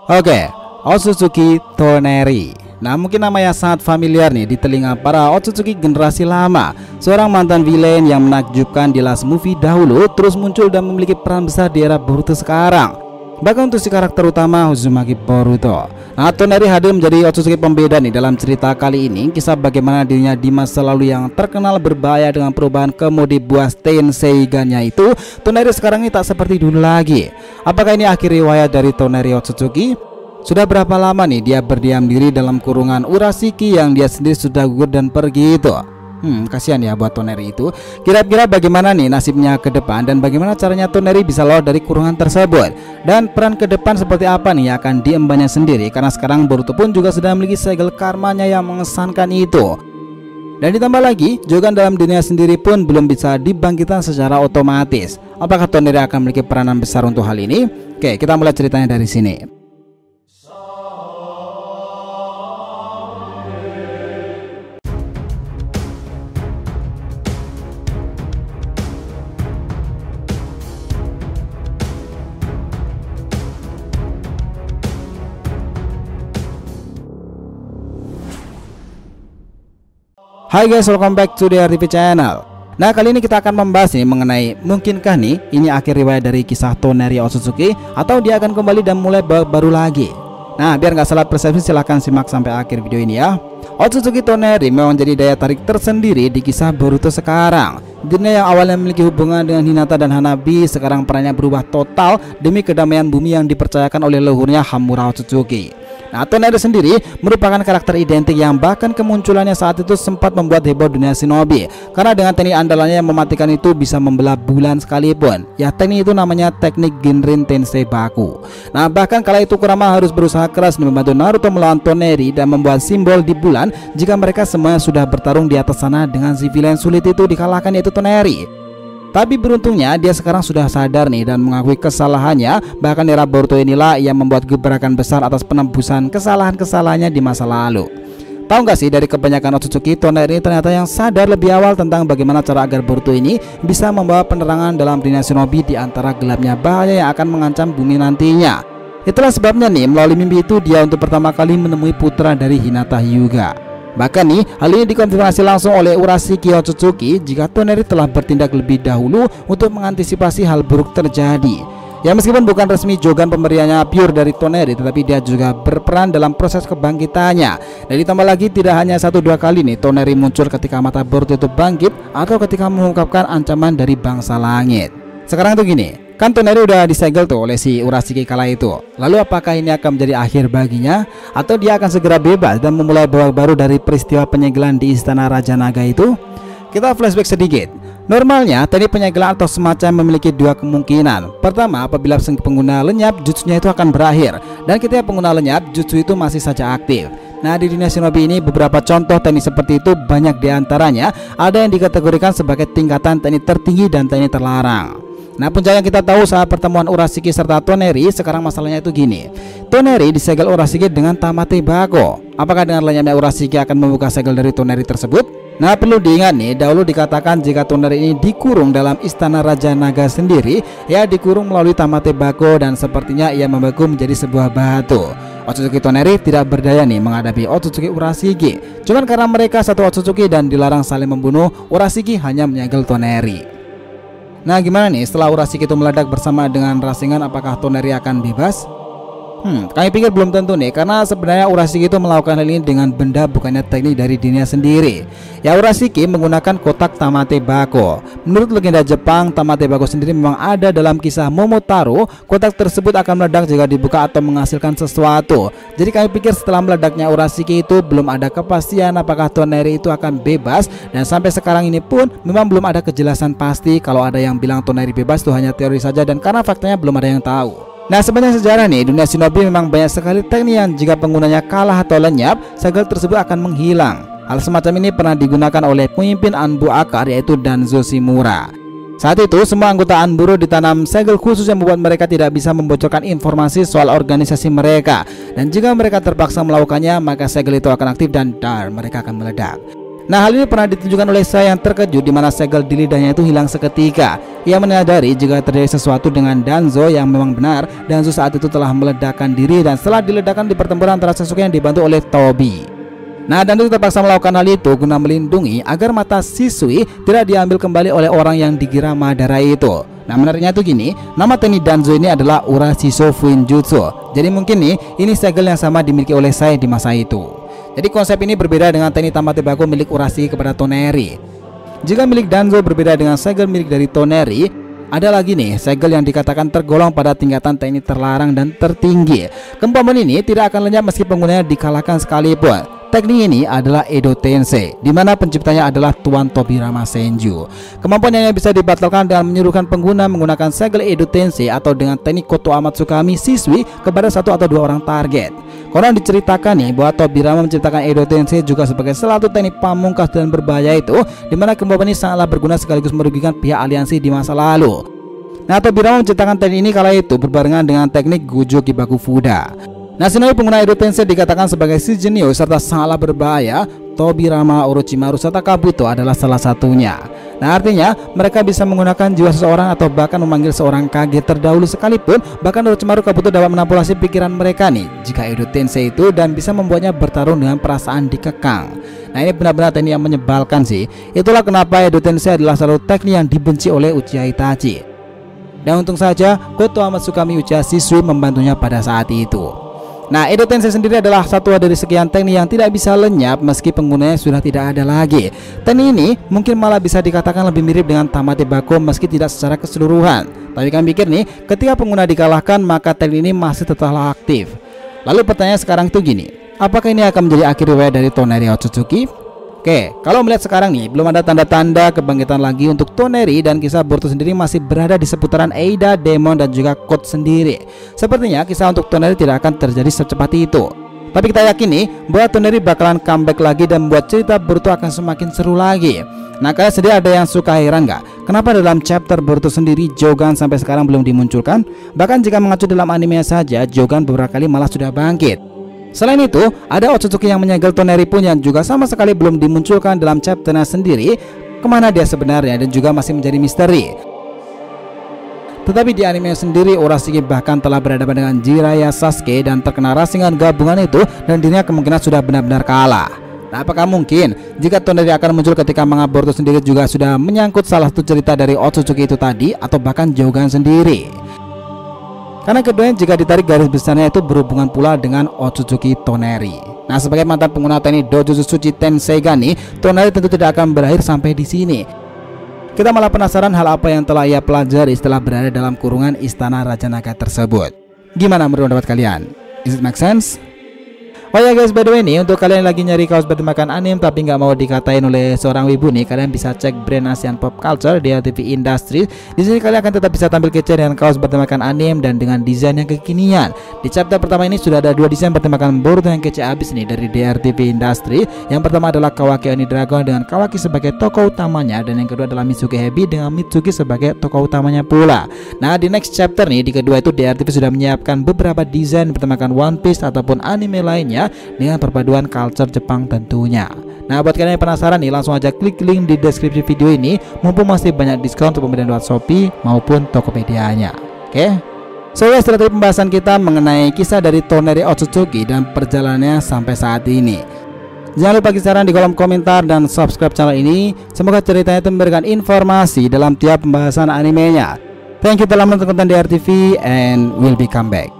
Oke, Otsutsuki Toneri. Nah, mungkin nama yang sangat familiar nih di telinga para Otsutsuki generasi lama. Seorang mantan villain yang menakjubkan di last movie dahulu, terus muncul dan memiliki peran besar di era Boruto sekarang. Bahkan untuk si karakter utama Uzumaki Boruto. Nah, Toneri hadir menjadi Otsutsuki pembeda nih dalam cerita kali ini. Kisah bagaimana dirinya di masa lalu yang terkenal berbahaya dengan perubahan kemudi buah Tenseigan-nya itu. Toneri sekarang ini tak seperti dulu lagi. Apakah ini akhir riwayat dari Toneri Otsutsuki? Sudah berapa lama nih dia berdiam diri dalam kurungan Urashiki yang dia sendiri sudah gugur dan pergi itu? Kasihan ya buat Toneri itu. Kira-kira bagaimana nih nasibnya ke depan dan bagaimana caranya Toneri bisa lolos dari kurungan tersebut? Dan peran ke depan seperti apa nih yang akan diembannya sendiri? Karena sekarang Boruto pun juga sudah memiliki segel karmanya yang mengesankan itu. Dan ditambah lagi, Jogan dalam dunia sendiri pun belum bisa dibangkitkan secara otomatis. Apakah Toneri akan memiliki peranan besar untuk hal ini? Oke, kita mulai ceritanya dari sini. Hai guys, welcome back to the RTV channel. Nah, kali ini kita akan membahas nih mengenai mungkinkah nih ini akhir riwayat dari kisah Toneri Otsutsuki atau dia akan kembali dan mulai baru lagi. Nah, biar nggak salah persepsi silahkan simak sampai akhir video ini ya. Otsutsuki Toneri memang jadi daya tarik tersendiri di kisah Boruto sekarang. Dunia yang awalnya memiliki hubungan dengan Hinata dan Hanabi sekarang perannya berubah total demi kedamaian bumi yang dipercayakan oleh leluhurnya Hamura Otsutsuki. Nah, Toneri sendiri merupakan karakter identik yang bahkan kemunculannya saat itu sempat membuat heboh dunia shinobi. Karena dengan teknik andalannya yang mematikan itu bisa membelah bulan sekalipun. Ya, teknik itu namanya teknik Ginrin Tensei Baku. Nah, bahkan kala itu Kurama harus berusaha keras membantu Naruto melawan Toneri dan membuat simbol di bulan jika mereka semuanya sudah bertarung di atas sana dengan si villain sulit itu dikalahkan, yaitu Toneri. Tapi beruntungnya dia sekarang sudah sadar nih dan mengakui kesalahannya. Bahkan era Boruto inilah yang membuat gebrakan besar atas penebusan kesalahan-kesalahannya di masa lalu. Tahu nggak sih, dari kebanyakan Otsutsuki, Toneri ternyata yang sadar lebih awal tentang bagaimana cara agar Boruto ini bisa membawa penerangan dalam dunia shinobi di antara gelapnya bahaya yang akan mengancam bumi nantinya. Itulah sebabnya nih melalui mimpi itu dia untuk pertama kali menemui putra dari Hinata Hyuga. Bahkan nih, hal ini dikonfirmasi langsung oleh Urashiki Otsutsuki jika Toneri telah bertindak lebih dahulu untuk mengantisipasi hal buruk terjadi. Ya, meskipun bukan resmi Jogan pemberiannya pure dari Toneri, tetapi dia juga berperan dalam proses kebangkitannya. Dan ditambah lagi tidak hanya 1-2 kali nih Toneri muncul ketika mata Boruto itu bangkit atau ketika mengungkapkan ancaman dari bangsa langit. Sekarang tuh gini, kan Toneri udah disegel tuh oleh si Urashiki kala itu. Lalu apakah ini akan menjadi akhir baginya atau dia akan segera bebas dan memulai babak baru dari peristiwa penyegelan di Istana Raja Naga itu? Kita flashback sedikit. Normalnya teknik penyegelan atau semacam memiliki dua kemungkinan. Pertama, apabila pengguna lenyap, jutsunya itu akan berakhir. Dan ketika pengguna lenyap, jutsu itu masih saja aktif. Nah, di dunia shinobi ini beberapa contoh teknik seperti itu banyak diantaranya. Ada yang dikategorikan sebagai tingkatan teknik tertinggi dan teknik terlarang. Nah, puncak yang kita tahu saat pertemuan Urashiki serta Toneri, sekarang masalahnya itu gini. Toneri disegel Urashiki dengan Tamate Bako. Apakah dengan lenyapnya Urashiki akan membuka segel dari Toneri tersebut? Nah, perlu diingat nih, dahulu dikatakan jika Toneri ini dikurung dalam Istana Raja Naga sendiri, ya dikurung melalui Tamate Bako dan sepertinya ia membeku menjadi sebuah batu. Otsutsuki Toneri tidak berdaya nih menghadapi Otsutsuki Urashiki. Cuman karena mereka satu Otsutsuki dan dilarang saling membunuh, Urashiki hanya menyegel Toneri. Nah, gimana nih setelah Urashiki itu meledak bersama dengan Rasengan, apakah Toneri akan bebas? Kami pikir belum tentu nih, karena sebenarnya Urashiki itu melakukan hal ini dengan benda bukannya teknik dari dirinya sendiri. Ya, Urashiki menggunakan kotak Tamate Bako. Menurut legenda Jepang, Tamate Bako sendiri memang ada dalam kisah Momotaro. Kotak tersebut akan meledak jika dibuka atau menghasilkan sesuatu. Jadi kami pikir setelah meledaknya Urashiki itu belum ada kepastian apakah Toneri itu akan bebas. Dan sampai sekarang ini pun memang belum ada kejelasan pasti. Kalau ada yang bilang Toneri bebas itu hanya teori saja dan karena faktanya belum ada yang tahu. Nah, sebenarnya sejarah nih, dunia shinobi memang banyak sekali teknik yang jika penggunanya kalah atau lenyap, segel tersebut akan menghilang. Hal semacam ini pernah digunakan oleh pemimpin Anbu Akar, yaitu Danzo Shimura. Saat itu semua anggota Anburo ditanam segel khusus yang membuat mereka tidak bisa membocorkan informasi soal organisasi mereka. Dan jika mereka terpaksa melakukannya, maka segel itu akan aktif dan mereka akan meledak. Nah, hal ini pernah ditunjukkan oleh saya yang terkejut di mana segel di lidahnya itu hilang seketika. Ia menyadari jika terjadi sesuatu dengan Danzo yang memang benar. Danzo saat itu telah meledakkan diri dan setelah diledakkan di pertempuran antara Sasuke yang dibantu oleh Tobi. Nah, Danzo terpaksa melakukan hal itu guna melindungi agar mata Shisui tidak diambil kembali oleh orang yang dikira Madara itu. Nah, menariknya tuh gini, nama teknik Danzo ini adalah Urashiso Fuinjutsu. Jadi mungkin nih, ini segel yang sama dimiliki oleh saya di masa itu. Jadi konsep ini berbeda dengan teknik Tamate Bako milik Urashi kepada Toneri. Jika milik Danzo berbeda dengan segel milik dari Toneri, ada lagi nih segel yang dikatakan tergolong pada tingkatan teknik terlarang dan tertinggi. Kemampuan ini tidak akan lenyap meski penggunanya dikalahkan sekalipun. Teknik ini adalah Edo Tensei, di mana penciptanya adalah Tuan Tobirama Senju. Kemampuan yang bisa dibatalkan dengan menyuruhkan pengguna menggunakan segel Edo Tensei atau dengan teknik Koto Amatsukami Shisui kepada satu atau dua orang target. Konon diceritakan nih bahwa Tobirama menciptakan Edo Tensei juga sebagai salah satu teknik pamungkas dan berbahaya itu, di mana kemampuan ini sangatlah berguna sekaligus merugikan pihak aliansi di masa lalu. Nah, Tobirama menciptakan teknik ini kala itu berbarengan dengan teknik Gojo Kibaku Fuda. Nah, sinonim pengguna Edo Tensei dikatakan sebagai si jenius serta sangatlah berbahaya. Tobirama, Orochimaru, serta Kabuto adalah salah satunya. Nah, artinya mereka bisa menggunakan jiwa seseorang atau bahkan memanggil seorang Kage terdahulu sekalipun. Bahkan Orochimaru, Kabuto dapat manipulasi pikiran mereka nih jika Edo Tensei itu, dan bisa membuatnya bertarung dengan perasaan dikekang. Nah, ini benar-benar teknik yang menyebalkan sih. Itulah kenapa Edo Tensei adalah selalu teknik yang dibenci oleh Uchiha Itachi. Dan untung saja Koto Amatsukami Uchiha Shisui membantunya pada saat itu. Nah, Edo Tensei sendiri adalah satu dari sekian teknik yang tidak bisa lenyap meski penggunanya sudah tidak ada lagi. Teknik ini mungkin malah bisa dikatakan lebih mirip dengan Tamate Bako meski tidak secara keseluruhan. Tapi kalian pikir nih, ketika pengguna dikalahkan maka teknik ini masih tetaplah aktif. Lalu pertanyaan sekarang tuh gini, apakah ini akan menjadi akhir riwayat dari Toneri Otsutsuki? Oke, kalau melihat sekarang nih, belum ada tanda-tanda kebangkitan lagi untuk Toneri, dan kisah Boruto sendiri masih berada di seputaran Eida, Demon, dan juga Code sendiri. Sepertinya kisah untuk Toneri tidak akan terjadi secepat itu. Tapi kita yakin nih bahwa Toneri bakalan comeback lagi dan membuat cerita Boruto akan semakin seru lagi. Nah, kalian sendiri ada yang suka heran nggak? Kenapa dalam chapter Boruto sendiri Jogan sampai sekarang belum dimunculkan? Bahkan jika mengacu dalam anime saja, Jogan beberapa kali malah sudah bangkit. Selain itu, ada Otsutsuki yang menyegel Toneri pun yang juga sama sekali belum dimunculkan dalam chapternya sendiri. Kemana dia sebenarnya dan juga masih menjadi misteri. Tetapi di anime sendiri, Urashiki bahkan telah berhadapan dengan Jiraiya, Sasuke, dan terkena rasingan gabungan itu, dan dirinya kemungkinan sudah benar-benar kalah. Nah, apakah mungkin jika Toneri akan muncul ketika manga Boruto sendiri juga sudah menyangkut salah satu cerita dari Otsutsuki itu tadi, atau bahkan Jogan sendiri? Karena keduanya jika ditarik garis besarnya itu berhubungan pula dengan Otsutsuki Toneri. Nah, sebagai mantan pengguna teknik Dojutsu Suchi Tenseigan nih, Toneri tentu tidak akan berakhir sampai di sini. Kita malah penasaran hal apa yang telah ia pelajari setelah berada dalam kurungan Istana Raja Naga tersebut. Gimana menurut pendapat kalian? Is it make sense? Oh ya guys, by the way nih, untuk kalian yang lagi nyari kaos bertemakan anime tapi nggak mau dikatain oleh seorang wibu nih, kalian bisa cek brand Asian Pop Culture di RTV Industries. Di sini kalian akan tetap bisa tampil kece dengan kaos bertemakan anime dan dengan desain yang kekinian. Di chapter pertama ini sudah ada dua desain bertemakan Boruto yang kece abis nih dari DRTV Industries. Yang pertama adalah Kawaki Oni Dragon dengan Kawaki sebagai tokoh utamanya, dan yang kedua adalah Mitsuki Hebi dengan Mitsuki sebagai tokoh utamanya pula. Nah, di next chapter nih, di kedua itu DRTV sudah menyiapkan beberapa desain bertemakan One Piece ataupun anime lainnya dengan perpaduan culture Jepang tentunya. Nah, buat kalian yang penasaran nih, langsung aja klik link di deskripsi video ini, mumpung masih banyak diskon untuk pembelian lewat Shopee maupun Tokopedia-nya. Oke? So guys, setelah pembahasan kita mengenai kisah dari Toneri Otsutsuki dan perjalanannya sampai saat ini. Jangan lupa saran di kolom komentar dan subscribe channel ini. Semoga ceritanya itu memberikan informasi dalam tiap pembahasan animenya. Thank you telah menonton konten DRTV and we'll be come back.